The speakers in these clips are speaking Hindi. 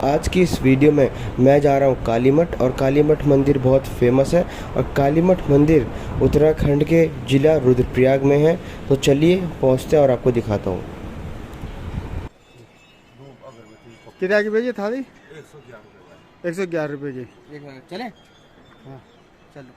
आज की इस वीडियो में मैं जा रहा हूँ कालीमठ। और कालीमठ मंदिर बहुत फेमस है और कालीमठ मंदिर उत्तराखंड के ज़िला रुद्रप्रयाग में है। तो चलिए पहुँचते हैं और आपको दिखाता हूँ। कितना की भेजी थाली? 111 रुपये की। चले। हाँ चलो।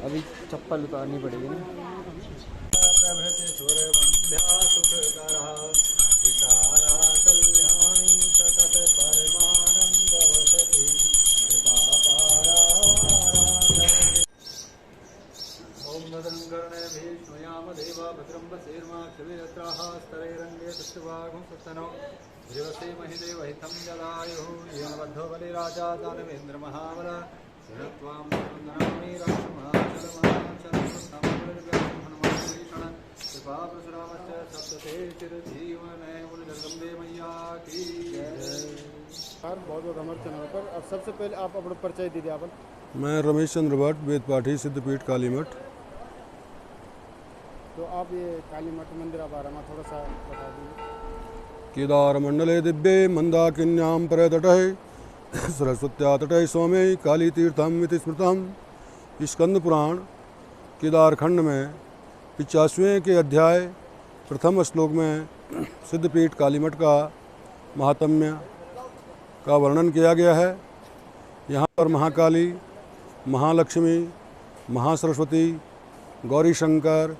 अभी चप्पल उतारनी पड़ेगी ना। महिदेवहितं जलायुः येन बद्धो बलिराजा दानवेन्द्र महाबल त्वां वन्दनामि राक्षमाचलमाचलमस्तमबलिव्याघ्रहनुमानभीषण कृपा परशुरामश्च सप्तते चिरजीवने मुनिजगदम्बे मैया की जय। बहुत बहुत हमारे चैनल पर। अब सबसे पहले आप अपना परिचय दीजिए अपन। मैं रमेश चंद्र भट्ट, वेद पाठी, सिद्धपीठ कालीमठ। तो आप ये कालीमठ मंदिर बारे में थोड़ा सा बता दीजिए। केदार मंडले दिव्ये मंदाकिन्यां परतटे सरस्वत्या तटे सौम्ये काली तीर्थम इति स्मृतम। स्कंद पुराण केदारखंड में 85वें के अध्याय प्रथम श्लोक में सिद्धपीठ कालीमठ का महात्म्य का वर्णन किया गया है। यहाँ पर महाकाली, महालक्ष्मी, महासरस्वती, गौरी शंकर,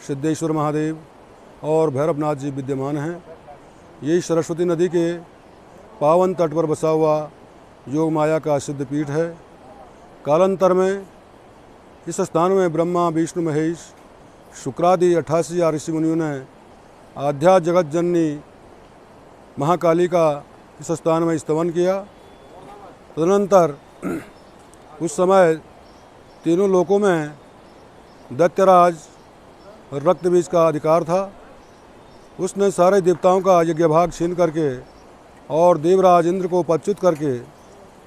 सिद्धेश्वर महादेव और भैरवनाथ जी विद्यमान हैं। यही सरस्वती नदी के पावन तट पर बसा हुआ योग माया का सिद्धपीठ है। कालांतर में इस स्थान में ब्रह्मा, विष्णु, महेश, शुक्रादि 88 ऋषि मुनियों ने आध्या जगत जननी महाकाली का इस स्थान में स्तवन किया। तदनंतर उस समय तीनों लोकों में दैत्यराज रक्तबीज का अधिकार था। उसने सारे देवताओं का यज्ञ भाग छीन करके और देवराज इंद्र को पदच्युत करके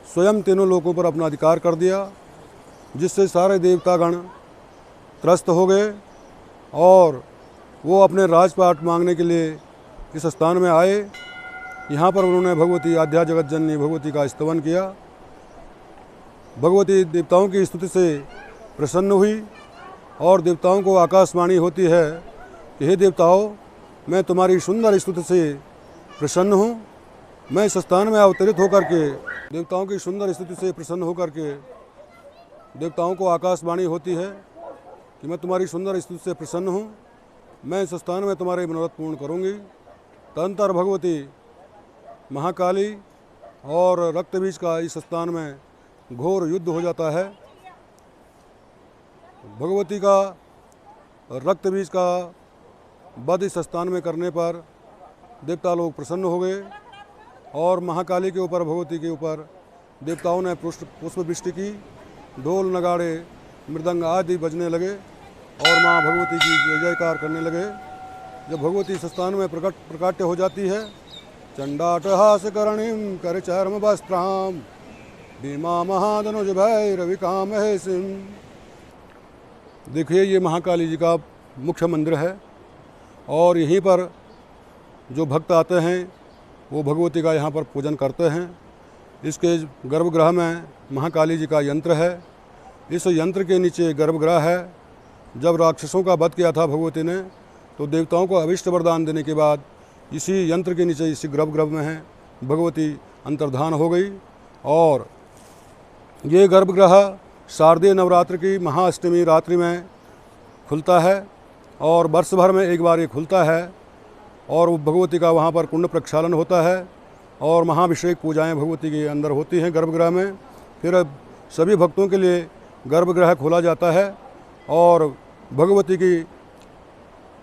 स्वयं तीनों लोकों पर अपना अधिकार कर दिया, जिससे सारे देवतागण त्रस्त हो गए और वो अपने राजपाट मांगने के लिए इस स्थान में आए। यहाँ पर उन्होंने भगवती आध्या जगत जननी भगवती का स्तवन किया। भगवती देवताओं की स्तुति से प्रसन्न हुई और देवताओं को आकाशवाणी होती है कि हे देवताओं, मैं तुम्हारी सुंदर स्तुति से प्रसन्न हूँ। मैं इस स्थान में अवतरित होकर के देवताओं की सुंदर स्तुति से प्रसन्न होकर के देवताओं को आकाशवाणी होती है कि मैं तुम्हारी सुंदर स्तुति से प्रसन्न हूँ, मैं इस स्थान में तुम्हारे मनोरथ पूर्ण करूँगी। तदनंतर भगवती महाकाली और रक्तबीज का इस स्थान में घोर युद्ध हो जाता है। भगवती का रक्तबीज का वध इस स्थान में करने पर देवता लोग प्रसन्न हो गए और महाकाली के ऊपर, भगवती के ऊपर देवताओं ने पुष्प वृष्टि की। ढोल, नगाड़े, मृदंग आदि बजने लगे और माँ भगवती की जय जयकार करने लगे। जब भगवती इस स्थान में प्रकाट्य हो जाती है, चंडाटहास करणीम कर चर्म वस्त्राम भीमा महाधनुज भैरविकाम है सिंह। देखिए, ये महाकाली जी का मुख्य मंदिर है और यहीं पर जो भक्त आते हैं वो भगवती का यहाँ पर पूजन करते हैं। इसके गर्भगृह में महाकाली जी का यंत्र है। इस यंत्र के नीचे गर्भगृह है। जब राक्षसों का वध किया था भगवती ने, तो देवताओं को अभिष्ट वरदान देने के बाद इसी यंत्र के नीचे, इसी गर्भगृह में है भगवती अंतर्धान हो गई। और ये गर्भगृह शारदीय नवरात्र की महाअष्टमी रात्रि में खुलता है और वर्ष भर में एक बार ये खुलता है और भगवती का वहाँ पर कुंड प्रक्षालन होता है और महाभिषेक पूजाएं भगवती के अंदर होती हैं गर्भगृह में। फिर सभी भक्तों के लिए गर्भगृह खोला जाता है और भगवती की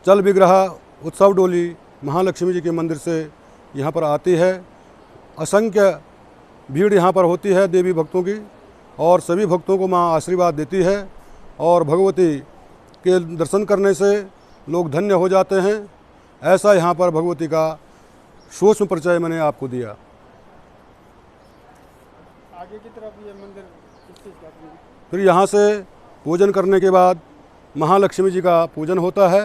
चल विग्रह उत्सव डोली महालक्ष्मी जी के मंदिर से यहाँ पर आती है। असंख्य भीड़ यहाँ पर होती है देवी भक्तों की, और सभी भक्तों को माँ आशीर्वाद देती है, और भगवती के दर्शन करने से लोग धन्य हो जाते हैं। ऐसा यहाँ पर भगवती का सूक्ष्म परिचय मैंने आपको दिया। आगे की तरफ ये मंदिर किस चीज़ का है? फिर यहाँ से पूजन करने के बाद महालक्ष्मी जी का पूजन होता है।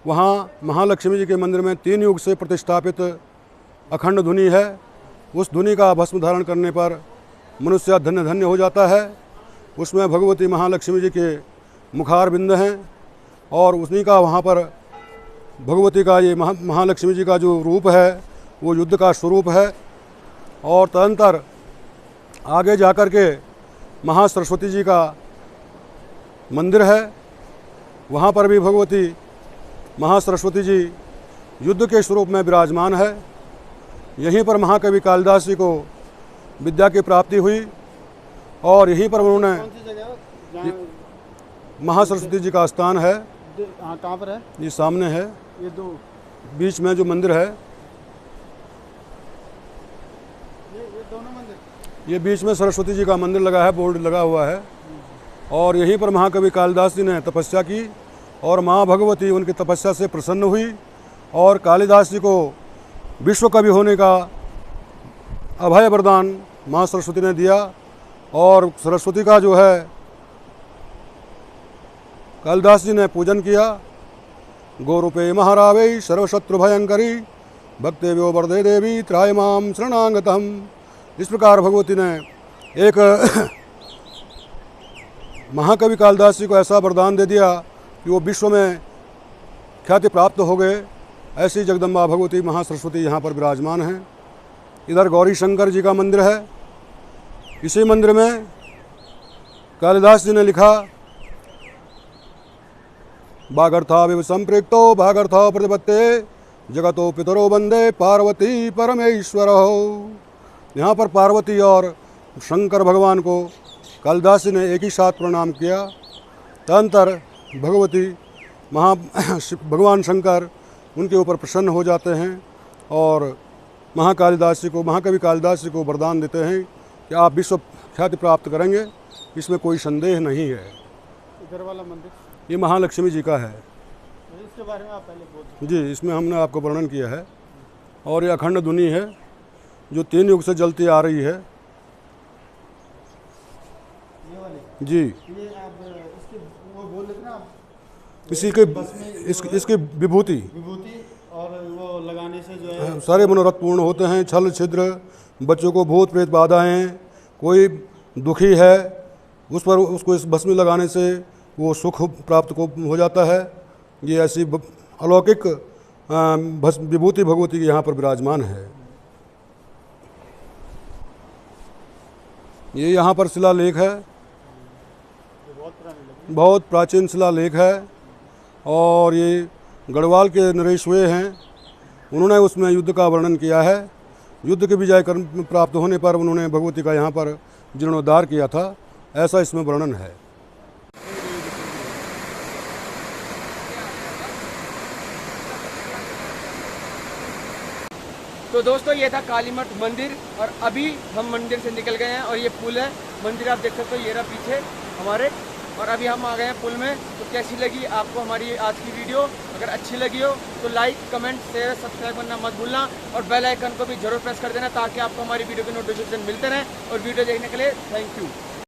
वहाँ महालक्ष्मी जी के मंदिर में 3 युग से प्रतिष्ठापित अखंड धुनी है। उस धुनी का भस्म धारण करने पर मनुष्य धन्य धन्य हो जाता है। उसमें भगवती महालक्ष्मी जी के मुखार बिंद हैं, और उन्हीं का वहाँ पर भगवती का ये महालक्ष्मी जी का जो रूप है वो युद्ध का स्वरूप है। और तदंतर आगे जाकर के महासरस्वती जी का मंदिर है। वहाँ पर भी भगवती महासरस्वती जी युद्ध के स्वरूप में विराजमान है। यहीं पर महाकवि कालिदास जी को विद्या की प्राप्ति हुई, और यहीं पर उन्होंने कौन सी जगह जहाँ महासरस्वती जी का स्थान है। हाँ, कहाँ पर है? ये सामने है, ये दो, बीच में जो मंदिर है, ये दोनों मंदिर। ये बीच में सरस्वती जी का मंदिर लगा है, बोर्ड लगा हुआ है। और यहीं पर महाकवि कालिदास जी ने तपस्या की, और माँ भगवती उनकी तपस्या से प्रसन्न हुई, और कालिदास जी को विश्व कवि होने का अभय वरदान माँ सरस्वती ने दिया। और सरस्वती का जो है कालिदास जी ने पूजन किया। गोरूपे महारावे सर्वशत्रु भयंकरी भक्तेव्यो वरदे देवी त्रायमाम शरणागतम। इस प्रकार भगवती ने एक महाकवि कालिदास जी को ऐसा वरदान दे दिया कि वो विश्व में ख्याति प्राप्त हो गए। ऐसी जगदम्बा भगवती महासरस्वती यहाँ पर विराजमान हैं। इधर गौरी शंकर जी का मंदिर है। इसी मंदिर में कालिदास जी ने लिखा, भागर्था विव संपृक्तो भागर्था प्रतिपत्ते जगतो पितरो वंदे पार्वती परमेश्वरो। यहाँ पर पार्वती और शंकर भगवान को कालिदास जी ने एक ही साथ प्रणाम किया। तदंतर भगवती भगवान शंकर उनके ऊपर प्रसन्न हो जाते हैं, और महाकवि कालिदास जी को वरदान देते हैं कि आप विश्व ख्याति प्राप्त करेंगे, इसमें कोई संदेह नहीं है। इधर वाला मंदिर ये महालक्ष्मी जी का है। इसके बारे में आप पहले बोल जी, इसमें हमने आपको वर्णन किया है। और ये अखंड धुनी है जो 3 युग से जलती आ रही है। ये वाले जी, ये आप इसके वो बोल लेते ना आप, इसी के इसकी विभूति विभूति और वो लगाने से जो है सारे मनोरथ पूर्ण होते हैं। छल छिद्र, बच्चों को भूत प्रेत बाधाएं, कोई दुखी है उस पर उसको इस भस्मी लगाने से वो सुख प्राप्त हो जाता है। ये ऐसी अलौकिक विभूति भगवती की यहाँ पर विराजमान है। ये यहाँ पर शिलालेख है, बहुत प्राचीन शिलालेख है, और ये गढ़वाल के नरेश हुए हैं। उन्होंने उसमें युद्ध का वर्णन किया है। युद्ध के विजय प्राप्त होने पर उन्होंने भगवती का यहाँ पर जीर्णोद्धार किया था, ऐसा इसमें वर्णन है। तो दोस्तों ये था कालीमठ मंदिर, और अभी हम मंदिर से निकल गए हैं, और ये पुल है। मंदिर आप देख सकते हो, ये रहा पीछे हमारे, और अभी हम आ गए हैं पुल में। तो कैसी लगी आपको हमारी आज की वीडियो? अगर अच्छी लगी हो तो लाइक, कमेंट, शेयर, सब्सक्राइब करना मत भूलना, और बेल आइकन को भी जरूर प्रेस कर देना ताकि आपको हमारी वीडियो के नोटिफिकेशन मिलते रहें। और वीडियो देखने के लिए थैंक यू।